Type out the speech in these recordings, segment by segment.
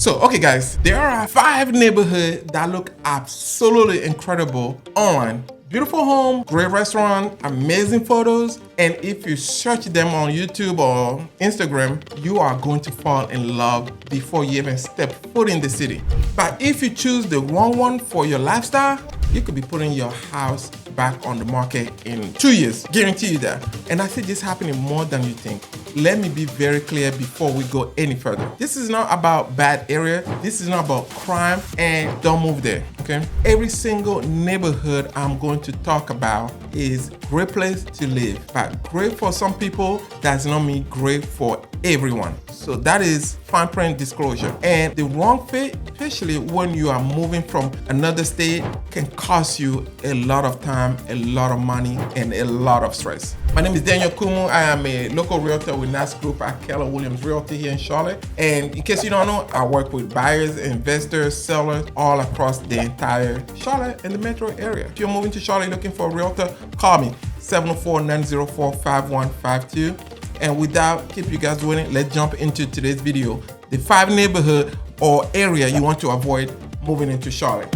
So, okay guys, there are 5 neighborhoods that look absolutely incredible online. Beautiful home, great restaurant, amazing photos, and if you search them on YouTube or Instagram, you are going to fall in love before you even step foot in the city. But if you choose the wrong one for your lifestyle, you could be putting your house back on the market in 2 years, guarantee you that. And I see this happening more than you think. Let me be very clear before we go any further. This is not about bad area. This is not about crime, and don't move there, okay? Every single neighborhood I'm going to talk about is great place to live, but great for some people does not mean great for everyone. So that is fine print disclosure. And the wrong fit, especially when you are moving from another state, can cost you a lot of time, a lot of money, and a lot of stress. My name is Daniel Koumou. I am a local realtor with KNAX Group at Keller Williams Realty here in Charlotte. And in case you don't know, I work with buyers, investors, sellers all across the entire Charlotte and the metro area. If you're moving to Charlotte looking for a realtor, call me 704-904-5152. And without keep you guys waiting, let's jump into today's video. The 5 neighborhood or area you want to avoid moving into Charlotte.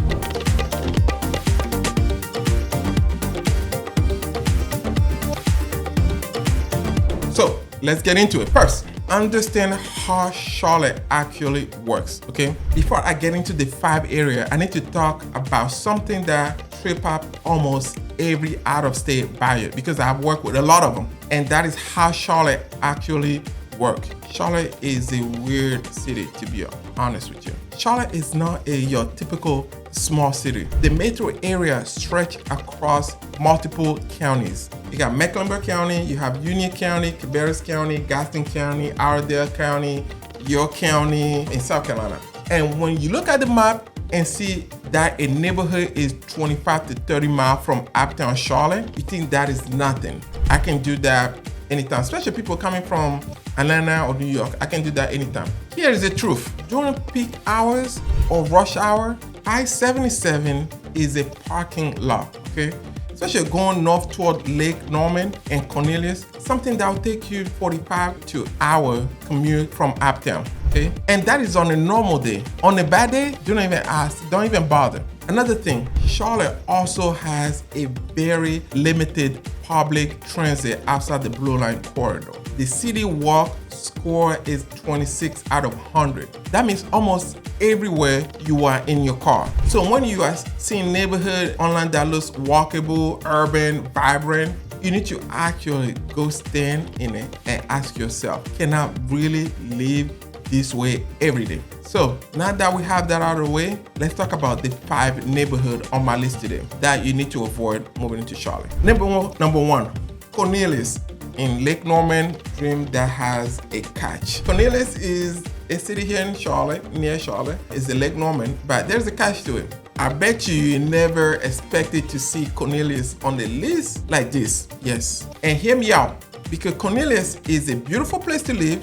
So let's get into it. First, understand how Charlotte actually works, okay? Before I get into the 5 area, I need to talk about something that trip up almost every out-of-state buyer because I've worked with a lot of them, and that is how Charlotte actually works. Charlotte is a weird city, to be honest with you. Charlotte is not your typical small city. The metro area stretches across multiple counties. You got Mecklenburg County, you have Union County, Cabarrus County, Gaston County, Iredell County, York County, in South Carolina. And when you look at the map and see that a neighborhood is 25 to 30 miles from Uptown Charlotte, you think that is nothing. I can do that anytime, especially people coming from Atlanta or New York. I can do that anytime. Here is the truth. During peak hours or rush hour, I-77 is a parking lot, okay? Especially going north toward Lake Norman and Cornelius, something that will take you 45 to an hour commute from Uptown, okay? And that is on a normal day. On a bad day, don't even ask, don't even bother. Another thing, Charlotte also has a very limited public transit outside the Blue Line corridor. The city walk score is 26 out of 100. That means almost everywhere you are in your car. So when you are seeing neighborhood online that looks walkable, urban, vibrant, you need to actually go stand in it and ask yourself, can I really live this way every day? So now that we have that out of the way, let's talk about the 5 neighborhoods on my list today that you need to avoid moving into Charlotte. Number one, Cornelius in Lake Norman, dream that has a catch. Cornelius is a city here in Charlotte, near Charlotte. It's the Lake Norman, but there's a catch to it. I bet you never expected to see Cornelius on the list like this. Yes, and hear me out. Because Cornelius is a beautiful place to live.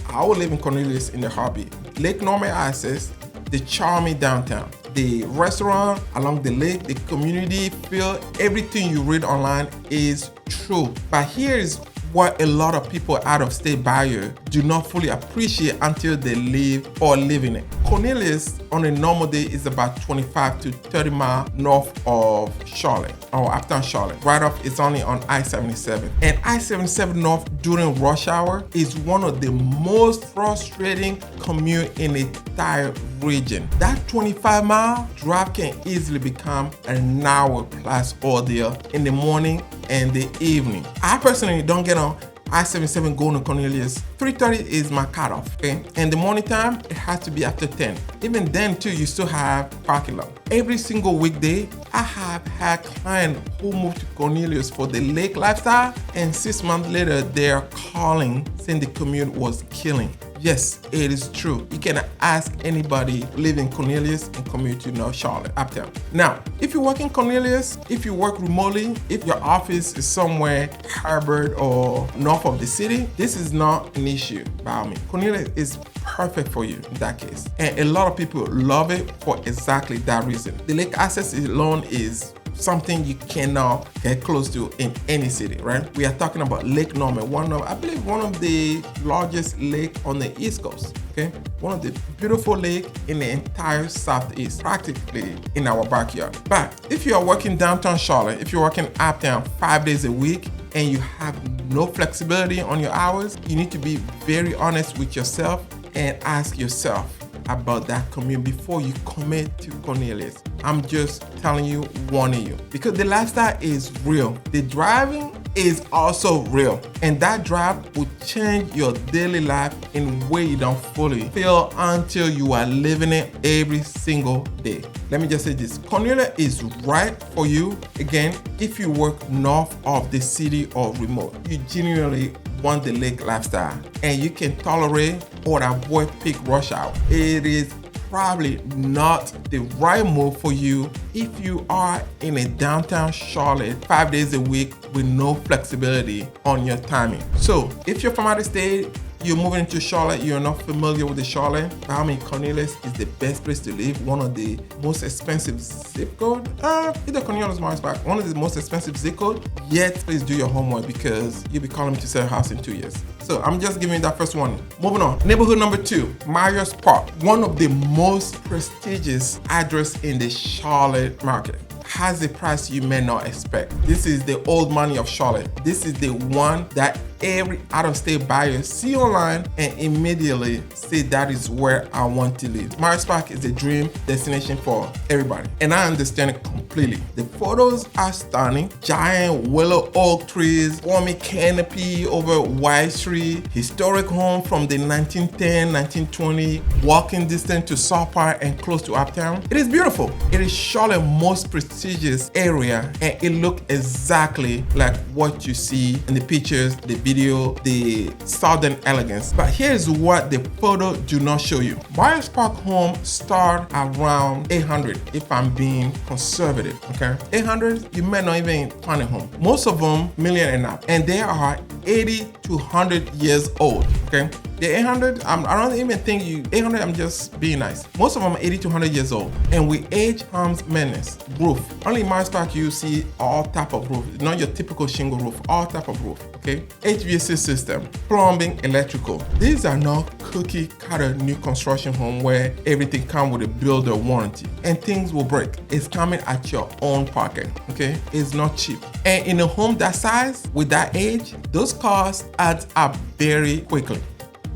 I will live in Cornelius in a heartbeat. Lake Norman access, the charming downtown, the restaurant along the lake, the community feel, everything you read online is true. But here is what a lot of people out of state buyers do not fully appreciate until they live or live in it. Cornelius on a normal day is about 25 to 30 miles north of Charlotte or Uptown Charlotte. Right off, it's only on I-77. And I-77 north during rush hour is one of the most frustrating commute in the entire region. That 25-mile drive can easily become an hour plus ordeal in the morning and the evening. I personally don't get on I-77 going to Cornelius. 3:30 is my cutoff, okay? And the morning time, it has to be after 10. Even then too, you still have parking lot. Every single weekday, I have had clients who moved to Cornelius for the lake lifestyle, and 6 months later, they're calling saying the commute was killing. Yes, it is true. You can ask anybody living in Cornelius and commute to North Charlotte, Uptown. Now, if you work in Cornelius, if you work remotely, if your office is somewhere hybrid or north of the city, this is not an issue by me. Cornelius is perfect for you in that case. And a lot of people love it for exactly that reason. The lake access alone is something you cannot get close to in any city, right? We are talking about Lake Norman, I believe one of the largest lake on the East Coast, okay? One of the beautiful lake in the entire Southeast, practically in our backyard. But if you are working downtown Charlotte, if you're working uptown 5 days a week, and you have no flexibility on your hours, you need to be very honest with yourself and ask yourself about that commute before you commit to Cornelius. I'm just telling you, warning you, because the lifestyle is real. The driving is also real, and that drive will change your daily life in a way you don't fully feel until you are living it every single day. Let me just say this, Cornelius is right for you, again, if you work north of the city or remote. You genuinely want the lake lifestyle, and you can tolerate or avoid peak rush hour. It is probably not the right move for you if you are in a downtown Charlotte 5 days a week with no flexibility on your timing. So if you're from out of state, you're moving into Charlotte, you're not familiar with the Charlotte, I mean, Cornelius is the best place to live, one of the most expensive zip code, either Cornelius or Morris Park, one of the most expensive zip code, yet please do your homework because you'll be calling me to sell a house in 2 years. So I'm just giving you that first one. Moving on, neighborhood number 2, Myers Park, one of the most prestigious address in the Charlotte market. Has a price you may not expect. This is the old money of Charlotte. This is the one that every out-of-state buyer see online and immediately say that is where I want to live. Myers Park is a dream destination for everybody, and I understand it completely. The photos are stunning. Giant willow oak trees, forming canopy over White Street, historic home from the 1910, 1920, walking distance to South Park and close to Uptown. It is beautiful. It is Charlotte's most prestigious area, and it looks exactly like what you see in the pictures, the video, the southern elegance. But here's what the photo do not show you. Myers Park home start around 800 if I'm being conservative, okay? 800, you may not even find a home. Most of them million and up, and they are 80 to 100 years old, okay? The 800, I don't even think 800, I'm just being nice. Most of them are 80 to 100 years old. And with age comes maintenance. Roof. Only in Myers Park you see all type of roof, not your typical shingle roof, all type of roof, okay? HVAC system, plumbing, electrical. These are not cookie cutter new construction home where everything comes with a builder warranty and things will break. It's coming at your own pocket, okay? It's not cheap. And in a home that size, with that age, those costs add up very quickly.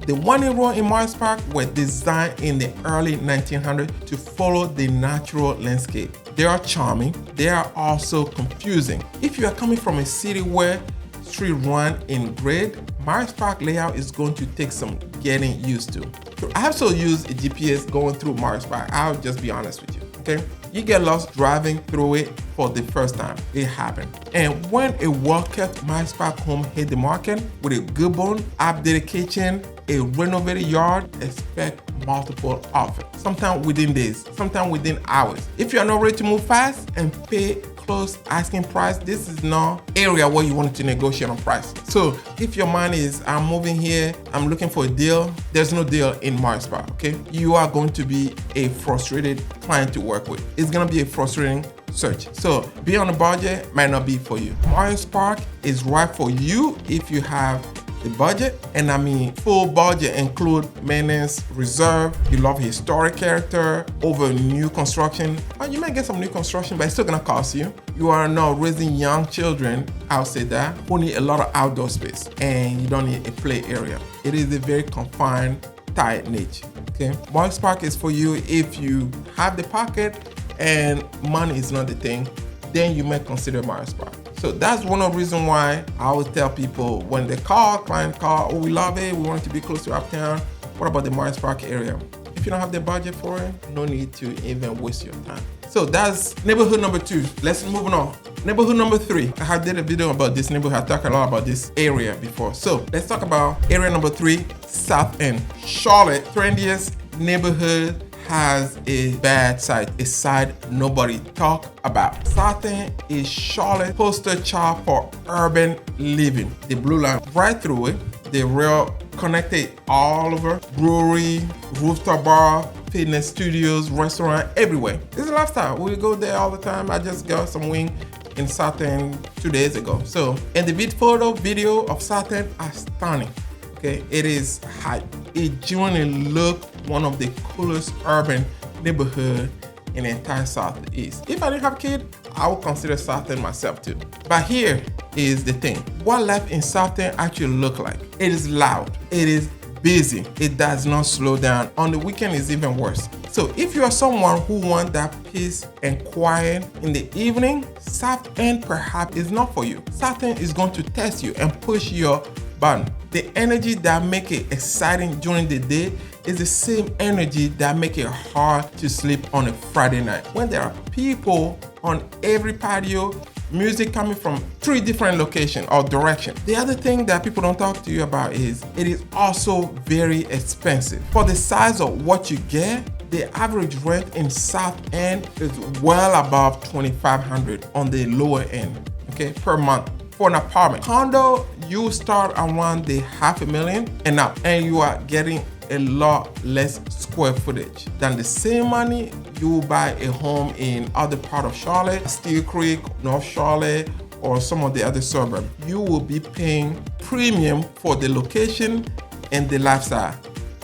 The one row in Myers Park were designed in the early 1900s to follow the natural landscape. They are charming, they are also confusing. If you are coming from a city where street run in grid, Myers Park layout is going to take some getting used to. I have also used a GPS going through Myers Park. I'll just be honest with you, okay? You get lost driving through it for the first time. It happened. And when a well-kept Myers Park home hit the market with a good bone, updated kitchen, a renovated yard, expect multiple offers. Sometimes within days, sometimes within hours. If you are not ready to move fast and pay close asking price, this is not area where you want to negotiate on price. So if your mind is, I'm moving here, I'm looking for a deal, there's no deal in Myers Park, okay? You are going to be a frustrated client to work with. It's gonna be a frustrating search. So be on a budget might not be for you. Myers Park is right for you if you have the budget, and I mean full budget include maintenance, reserve, you love historic character over new construction. You might get some new construction, but it's still gonna cost you. You are now raising young children, I'll say that, who need a lot of outdoor space, and you don't need a play area. It is a very confined, tight niche, okay? Myers Park is for you if you have the pocket and money is not the thing, then you may consider Myers Park. So that's one of the reasons why I always tell people when they client call, oh, we love it, we want it to be close to Uptown. What about the Myers Park area? If you don't have the budget for it, no need to even waste your time. So that's neighborhood number 2. Let's move on. Neighborhood number 3. I did a video about this neighborhood. I talked a lot about this area before. So let's talk about area number 3, South End. Charlotte, trendiest neighborhood, has a bad side, a side nobody talk about. South End is Charlotte poster child for urban living. The blue line right through it, the rail connected all over, brewery, rooftop bar, fitness studios, restaurant, everywhere. It's a lifestyle. We go there all the time. I just got some wing in South End 2 days ago. So, and the video of South End are stunning. Okay, it is hype. It genuinely look one of the coolest urban neighborhood in the entire Southeast. If I didn't have a kid, I would consider South End myself too. But here is the thing. What life in South End actually look like. It is loud. It is busy. It does not slow down. On the weekend it's even worse. So if you are someone who wants that peace and quiet in the evening, South End perhaps is not for you. South End is going to test you and push your button. The energy that make it exciting during the day is the same energy that make it hard to sleep on a Friday night. When there are people on every patio, music coming from 3 different locations or directions. The other thing that people don't talk to you about is it is also very expensive. For the size of what you get, the average rent in South End is well above $2,500 on the lower end, okay, per month. For an apartment. Condo, you start around the $500,000 and up, and you are getting a lot less square footage than the same money you buy a home in other part of Charlotte, Steel Creek, North Charlotte, or some of the other suburbs. You will be paying premium for the location and the lifestyle,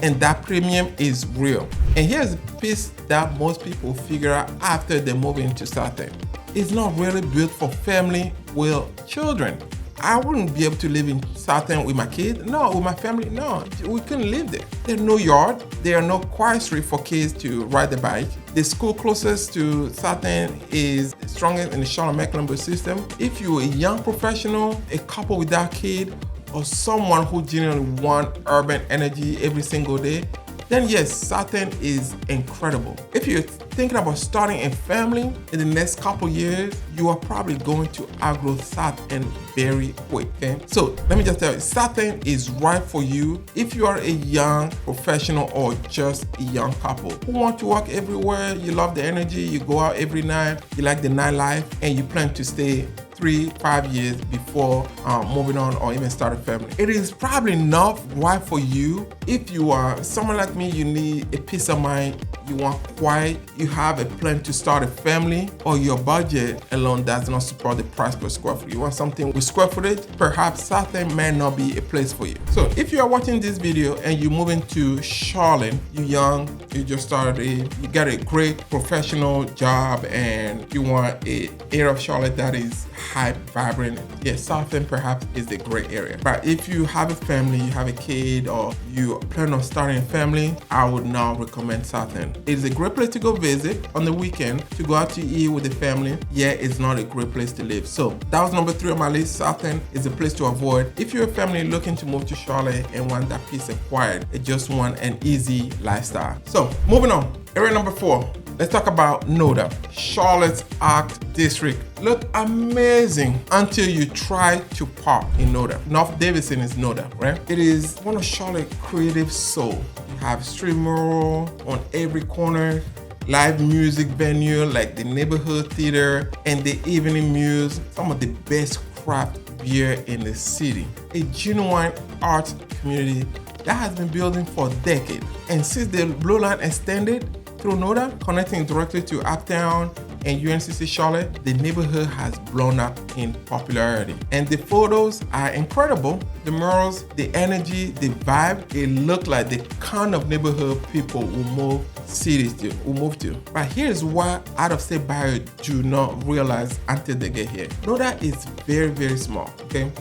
and that premium is real. And here's the piece that most people figure out after they move into South End. It's not really built for family with children. I wouldn't be able to live in South End with my kid. No, with my family, no, we couldn't live there. There's no yard. There are no quiet street for kids to ride the bike. The school closest to South End is the strongest in the Charlotte-Mecklenburg system. If you're a young professional, a couple without kid, or someone who genuinely want urban energy every single day, then yes, South End is incredible. If you're thinking about starting a family in the next couple years, you are probably going to outgrow South End very quick, okay? So let me just tell you, South End is right for you if you are a young professional or just a young couple who want to walk everywhere, you love the energy, you go out every night, you like the nightlife, and you plan to stay 3-5 years before moving on or even start a family. It is probably not right for you if you are someone like me. You need a peace of mind, you want quiet, you have a plan to start a family, or your budget alone does not support the price per square foot. You want something with square footage, perhaps South End may not be a place for you. So if you are watching this video and you move into Charlotte, you're young, you just started, you got a great professional job, and you want an area of Charlotte that is hype, vibrant, yes, South End perhaps is the great area. But if you have a family, you have a kid, or you plan on starting a family, I would not recommend South End. It's a great place to go visit on the weekend, to go out to eat with the family. Yeah, it's not a great place to live. So that was number 3 on my list. South End is a place to avoid if you're a family looking to move to Charlotte and want that peace and quiet. It just want an easy lifestyle. So moving on, area number 4. Let's talk about NoDa, Charlotte's Art District. Look amazing until you try to park in NoDa. North Davidson is NoDa, right? It is one of Charlotte's creative soul. You have street mural on every corner, live music venue like the neighborhood theater and the evening muse, some of the best craft beer in the city. A genuine art community that has been building for decades. And since the Blue Line extended through NoDa, connecting directly to Uptown and UNCC Charlotte, the neighborhood has blown up in popularity. And the photos are incredible. The murals, the energy, the vibe, it looked like the kind of neighborhood people will move cities to, will move to. But here's what out-of-state buyers do not realize until they get here. NoDa is very, very small, okay?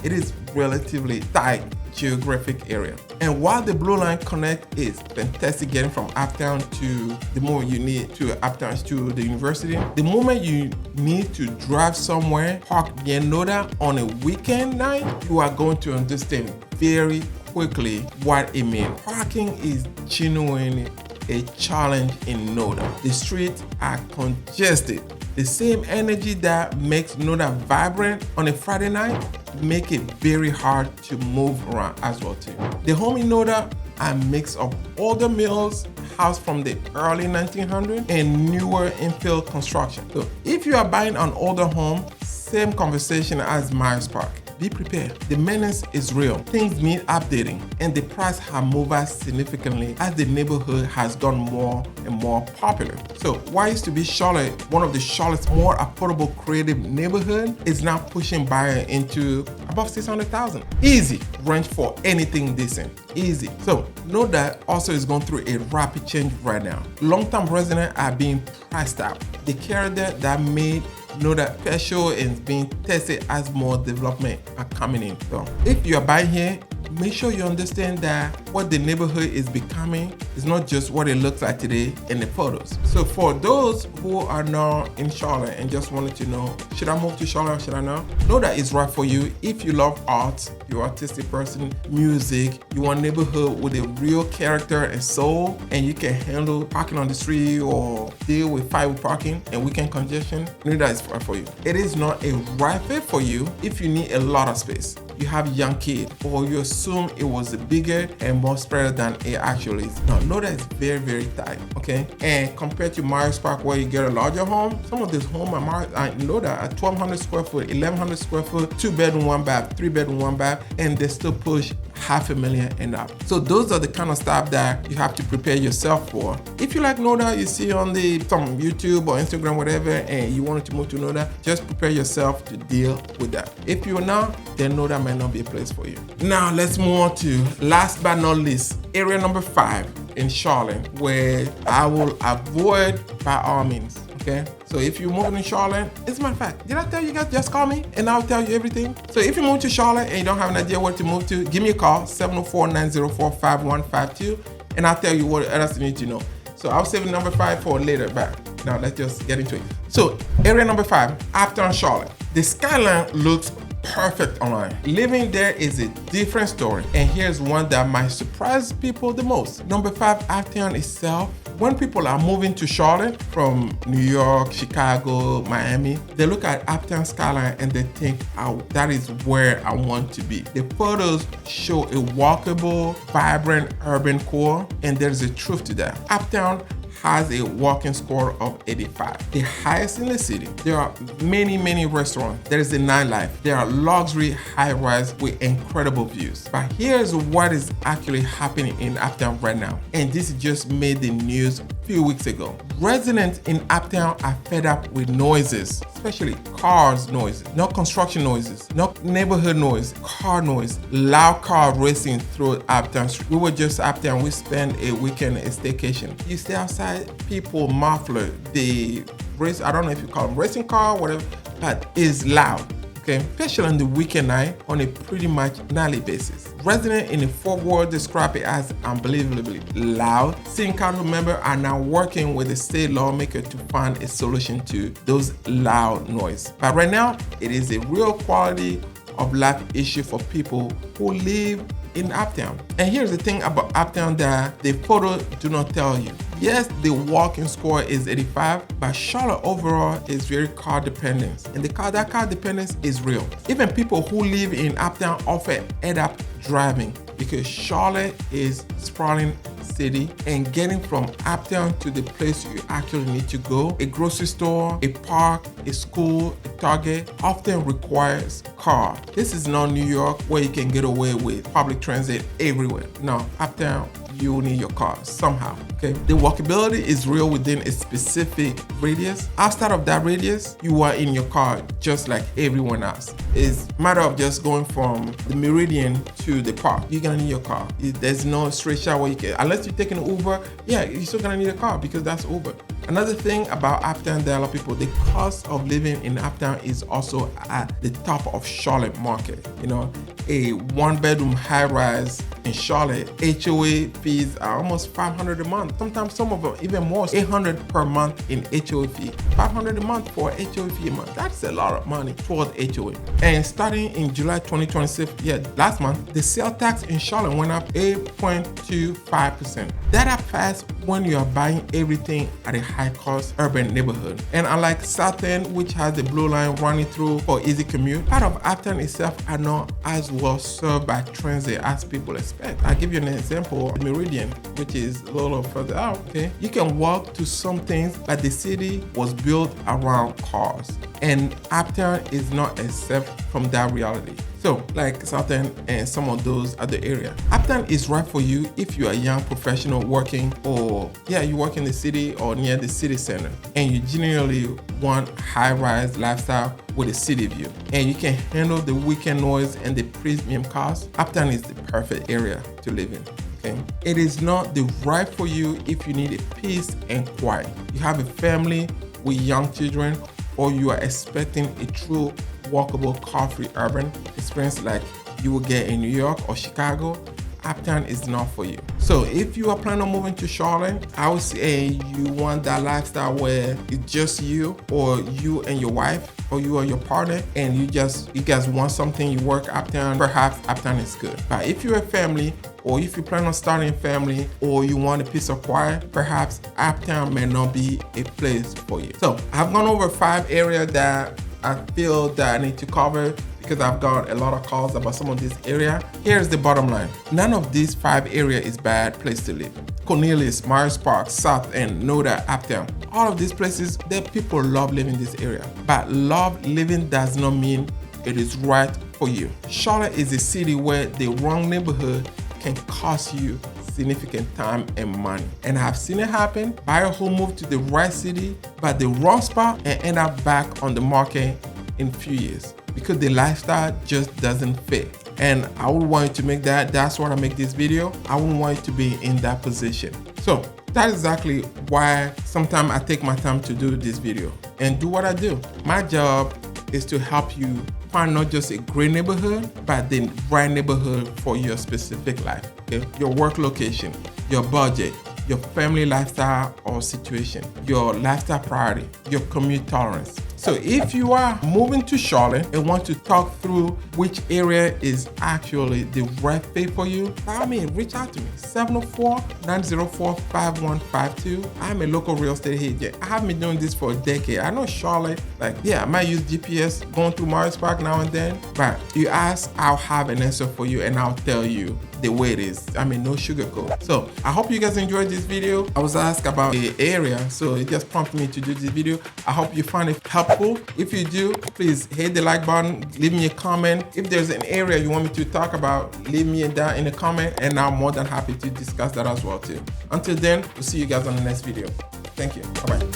It is relatively tight geographic area. And while the Blue Line Connect is fantastic getting from Uptown to the moment you need to Uptown to the university, the moment you need to drive somewhere, park near NoDa on a weekend night, you are going to understand very quickly what it means. Parking is genuinely a challenge in NoDa. The streets are congested. The same energy that makes NoDa vibrant on a Friday night make it very hard to move around as well too. The home in NoDa are a mix of older mills, house from the early 1900s, and newer infill construction. So if you are buying an older home, same conversation as Myers Park. be prepared. The menace is real. Things need updating, and the price has moved up significantly as the neighborhood has gone more and more popular. So what used to be Charlotte, one of the Charlotte's more affordable creative neighborhood, is now pushing buyer into above 600,000. Easy range for anything decent. Easy. So NoDa also is going through a rapid change right now. Long-term residents are being priced out. The character that made NoDa special is being tested as more development are coming in. So if you are buying here, make sure you understand that what the neighborhood is becoming is not just what it looks like today in the photos. So for those who are now in Charlotte and just wanted to know, should I move to Charlotte or should I not? NoDa is right for you if you love art, you're an artistic person, music, you want a neighborhood with a real character and soul, and you can handle parking on the street or deal with fight parking and weekend congestion. NoDa is right for you. It is not a right fit for you if you need a lot of space. You have young kids, or you assume it was bigger and more spread than it actually is. Now, NoDa is very, very tight, okay? And compared to Myers Park, where you get a larger home, some of these homes at NoDa are 1,200 square foot, 1,100 square foot, 2-bedroom, 1-bath, 3-bedroom, 1-bath, and they still push $500,000 and up. So those are the kind of stuff that you have to prepare yourself for. If you like NoDa, you see on some YouTube or Instagram, whatever, and you wanted to move to NoDa, just prepare yourself to deal with that. If you're not, then NoDa might not be a place for you. Now let's move on to, last but not least, area number 5 in Charlotte, where I will avoid by all means. Okay, so if you're moving to Charlotte, as a matter of fact, did I tell you guys, just call me and I'll tell you everything? So if you move to Charlotte and you don't have an idea where to move to, give me a call, 704-904-5152, and I'll tell you what else you need to know. So I'll save number 5 for later, but now let's just get into it. So area number 5, Uptown Charlotte. The skyline looks perfect online. Living there is a different story, and here's one that might surprise people the most. Number 5, Uptown itself. When people are moving to Charlotte from New York, Chicago, Miami, they look at Uptown skyline and they think, oh, that is where I want to be. The photos show a walkable, vibrant urban core, and there's a truth to that. Uptown has a walking score of 85, the highest in the city. There are many, many restaurants. There is a nightlife. There are luxury high-rise with incredible views. But here's what is actually happening in Uptown right now. And this just made the news a few weeks ago. Residents in Uptown are fed up with noises, especially cars noises, not construction noises, not neighborhood noise, car noise, loud car racing through Uptown Street. We were just Uptown. We spent a weekend, a staycation. You stay outside, people muffler, the race, I don't know if you call them racing car, whatever, but is loud, okay? Especially on the weekend night on a pretty much nightly basis. Residents in the Fort Worth describe it as unbelievably loud. City Council members are now working with the state lawmaker to find a solution to those loud noise. But right now, it is a real quality of life issue for people who live in Uptown. And here's the thing about Uptown that the photo do not tell you. Yes, the walking score is 85, but Charlotte overall is very car dependent. And that car dependence is real. Even people who live in Uptown often end up driving because Charlotte is sprawling city, and getting from Uptown to the place you actually need to go, a grocery store, a park, a school, a Target, often requires car. This is not New York where you can get away with public transit everywhere. No, Uptown, you will need your car somehow, okay? The walkability is real within a specific radius. Outside of that radius, you are in your car just like everyone else. It's a matter of just going from the Meridian to the park. You're gonna need your car. There's no straight shot where you can, unless you're taking an Uber, yeah, you're still gonna need a car because that's Uber. Another thing about Uptown that a lot of people, the cost of living in Uptown is also at the top of Charlotte market. You know, a 1-bedroom high-rise in Charlotte, HOA fees are almost $500 a month. Sometimes some of them even more, $800 per month in HOA fee. $500 a month for HOA fee a month. That's a lot of money towards HOA. And starting in July 2026, last month, the sales tax in Charlotte went up 8.25%. That up fast when you are buying everything at a high-cost urban neighborhood. And unlike South End, which has the blue line running through for easy commute, part of Uptown itself are not as well served by transit as people expect. I'll give you an example. The Meridian, which is a little further out, okay, you can walk to some things, but the city was built around cars. And Uptown is not exempt from that reality. So, like Southern and some of those other areas. Uptown is right for you if you're a young professional working, or you work in the city or near the city center, and you generally want high-rise lifestyle with a city view, and you can handle the weekend noise and the premium cost. Uptown is the perfect area to live in. Okay? It is not the right for you if you need a peace and quiet. You have a family with young children, or you are expecting a true walkable, car-free urban experience like you will get in New York or Chicago. Uptown is not for you. So if you are planning on moving to Charlotte, I would say you want that lifestyle where it's just you, or you and your wife, or you and your partner, and you guys want something, you work Uptown, perhaps Uptown is good. But if you're a family, or if you plan on starting a family, or you want a piece of quiet, perhaps Uptown may not be a place for you. So I've gone over 5 areas that I feel that I need to cover because I've got a lot of calls about some of this area. Here's the bottom line. None of these 5 areas is bad place to live. Cornelius, Myers Park, South End, NoDa, Uptown. All of these places, that people love living in this area. But love living does not mean it is right for you. Charlotte is a city where the wrong neighborhood can cost you significant time and money. And I've seen it happen. Buyer who moved to the right city, but the wrong spot, and end up back on the market in a few years because the lifestyle just doesn't fit. And I would want you to make that's why I make this video. I wouldn't want you to be in that position. So that's exactly why sometimes I take my time to do this video and do what I do. My job is to help you find not just a great neighborhood, but the right neighborhood for your specific life. Okay? Your work location, your budget, your family lifestyle or situation, your lifestyle priority, your commute tolerance. So if you are moving to Charlotte and want to talk through which area is actually the right fit for you, by all means, reach out to me, 704-904-5152. I'm a local real estate agent. I have been doing this for a decade. I know Charlotte, I might use GPS going through Myers Park now and then, but you ask, I'll have an answer for you and I'll tell you the way it is. No sugarcoat. So I hope you guys enjoyed this video. I was asked about the area, so it just prompted me to do this video. I hope you find it helpful. If you do, please hit the like button, leave me a comment. If there's an area you want me to talk about, leave me that in the comment, and I'm more than happy to discuss that as well too. Until then, we'll see you guys on the next video. Thank you. Bye-bye.